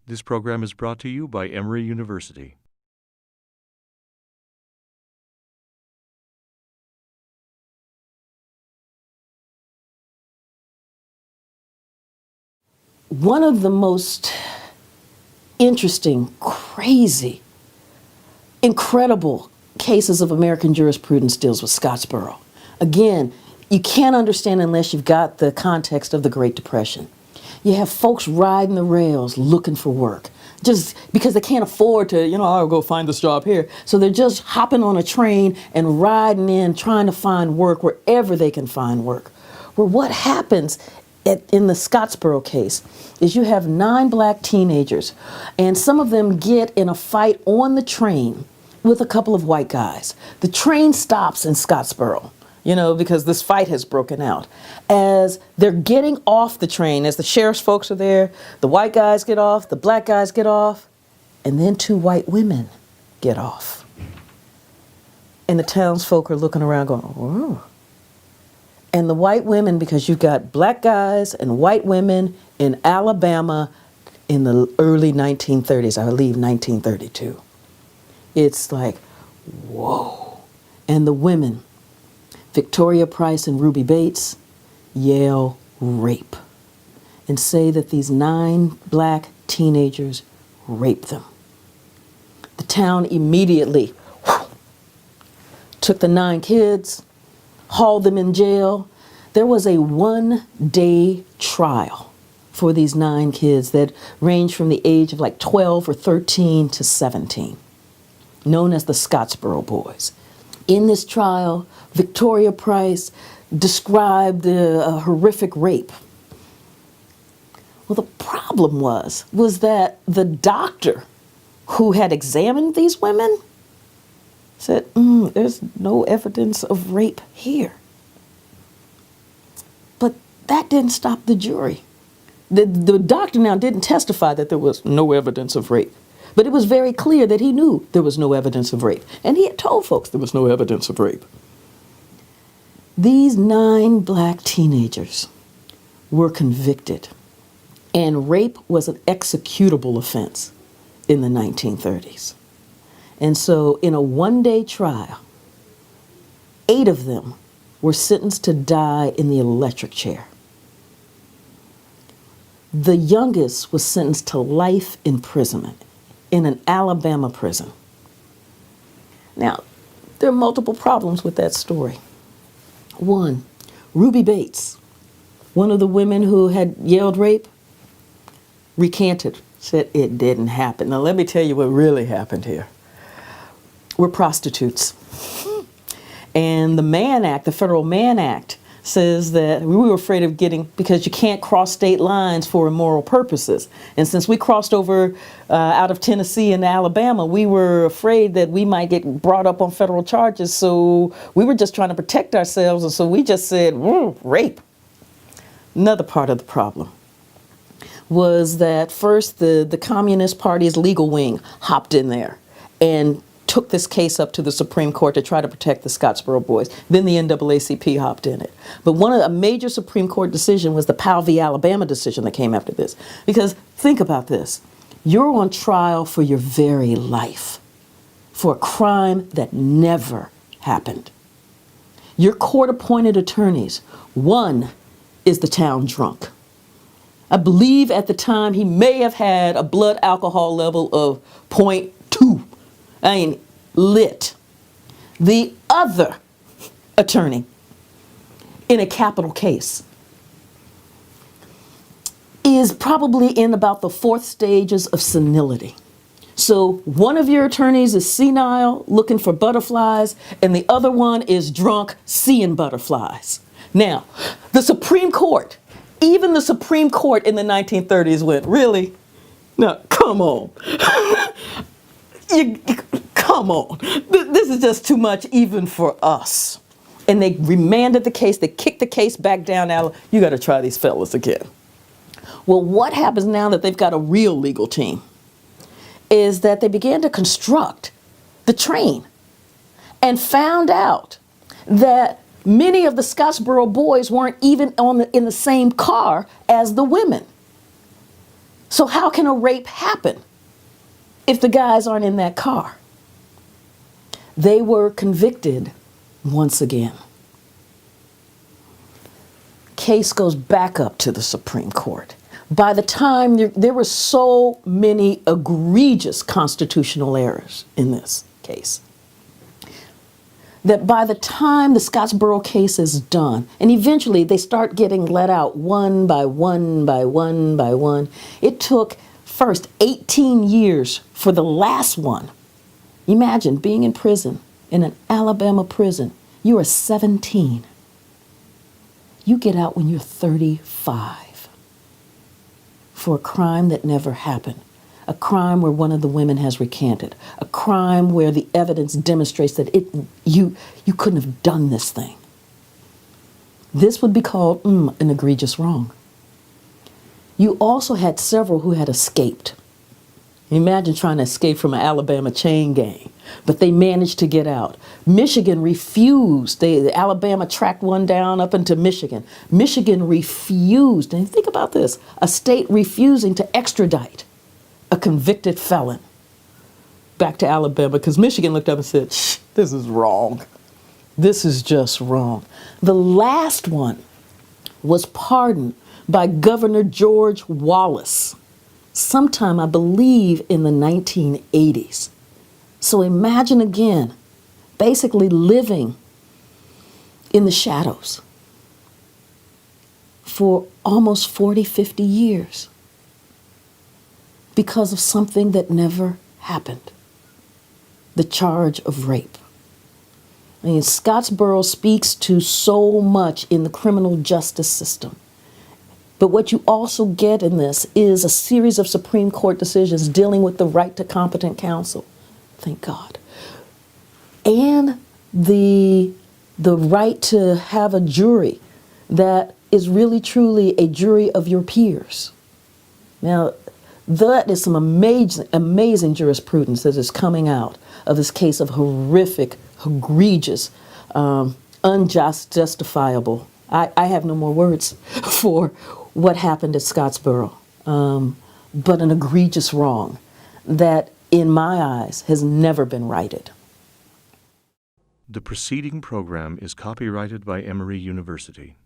This program is brought to you by Emory University. One of the most interesting, crazy, incredible cases of American jurisprudence deals with Scottsboro. Again, you can't understand unless you've got the context of the Great Depression. You have folks riding the rails looking for work just because they can't afford to, I'll go find this job here. So they're just hopping on a train and riding in, trying to find work wherever they can find work. Well, what happens in the Scottsboro case is you have 9 black teenagers, and some of them get in a fight on the train with a couple of white guys. The train stops in Scottsboro, because this fight has broken out. As they're getting off the train, as the sheriff's folks are there, the white guys get off, the black guys get off, and then 2 white women get off. And the townsfolk are looking around going, oh. And the white women, because you've got black guys and white women in Alabama in the early 1930s, I believe 1932. It's like, whoa. And the women, Victoria Price and Ruby Bates, yell rape and say that these 9 black teenagers raped them. The town immediately took the 9 kids, hauled them in jail. There was a 1-day trial for these 9 kids that ranged from the age of like 12 or 13 to 17, known as the Scottsboro Boys. In this trial, Victoria Price described a horrific rape. Well, the problem was that the doctor who had examined these women said, there's no evidence of rape here. But that didn't stop the jury. The doctor now didn't testify that there was no evidence of rape, but it was very clear that he knew there was no evidence of rape. And he had told folks there was no evidence of rape. These 9 black teenagers were convicted, and rape was an executable offense in the 1930s. And so in a 1-day trial, 8 of them were sentenced to die in the electric chair. The youngest was sentenced to life imprisonment in an Alabama prison. Now, there are multiple problems with that story. One, Ruby Bates, one of the women who had yelled rape, recanted, said it didn't happen. Now, let me tell you what really happened here. We're prostitutes. And the Mann Act, the Federal Mann Act, says that we were afraid of because you can't cross state lines for immoral purposes. And since we crossed over out of Tennessee into Alabama, we were afraid that we might get brought up on federal charges. So we were just trying to protect ourselves. And so we just said, rape. Another part of the problem was that first the Communist Party's legal wing hopped in there and took this case up to the Supreme Court to try to protect the Scottsboro Boys. Then the NAACP hopped in it. But a major Supreme Court decision was the Powell v. Alabama decision that came after this. Because think about this. You're on trial for your very life for a crime that never happened. Your court-appointed attorneys, one is the town drunk. I believe at the time he may have had a blood alcohol level of 0.2. Lit. The other attorney in a capital case is probably in about the 4th stages of senility. So one of your attorneys is senile, looking for butterflies, and the other one is drunk, seeing butterflies. Now, the Supreme Court, even the Supreme Court in the 1930s went, really? No, come on. Come on. This is just too much even for us. And they remanded the case. They kicked the case back down. You got to try these fellas again. Well, what happens now that they've got a real legal team is that they began to construct the train and found out that many of the Scottsboro boys weren't even in the same car as the women. So how can a rape happen if the guys aren't in that car? They were convicted once again. Case goes back up to the Supreme Court. By the time there were so many egregious constitutional errors in this case that by the time the Scottsboro case is done, and eventually they start getting let out one by one by one by one, it took first 18 years for the last one. Imagine being in prison, in an Alabama prison. You are 17. You get out when you're 35 for a crime that never happened, a crime where one of the women has recanted, a crime where the evidence demonstrates that you couldn't have done this thing. This would be called an egregious wrong. You also had several who had escaped. Imagine trying to escape from an Alabama chain gang, but they managed to get out. Michigan refused. Alabama tracked one down up into Michigan. Michigan refused, and think about this, a state refusing to extradite a convicted felon back to Alabama because Michigan looked up and said, this is wrong. This is just wrong. The last one was pardoned by Governor George Wallace sometime, I believe, in the 1980s. So imagine again, basically living in the shadows for almost 40, 50 years because of something that never happened, the charge of rape. I mean, Scottsboro speaks to so much in the criminal justice system. But what you also get in this is a series of Supreme Court decisions dealing with the right to competent counsel. Thank God. And the right to have a jury that is really truly a jury of your peers. Now, that is some amazing jurisprudence that is coming out of this case of horrific, egregious, unjust, justifiable. I have no more words for what happened at Scottsboro, but an egregious wrong that, in my eyes, has never been righted. The preceding program is copyrighted by Emory University.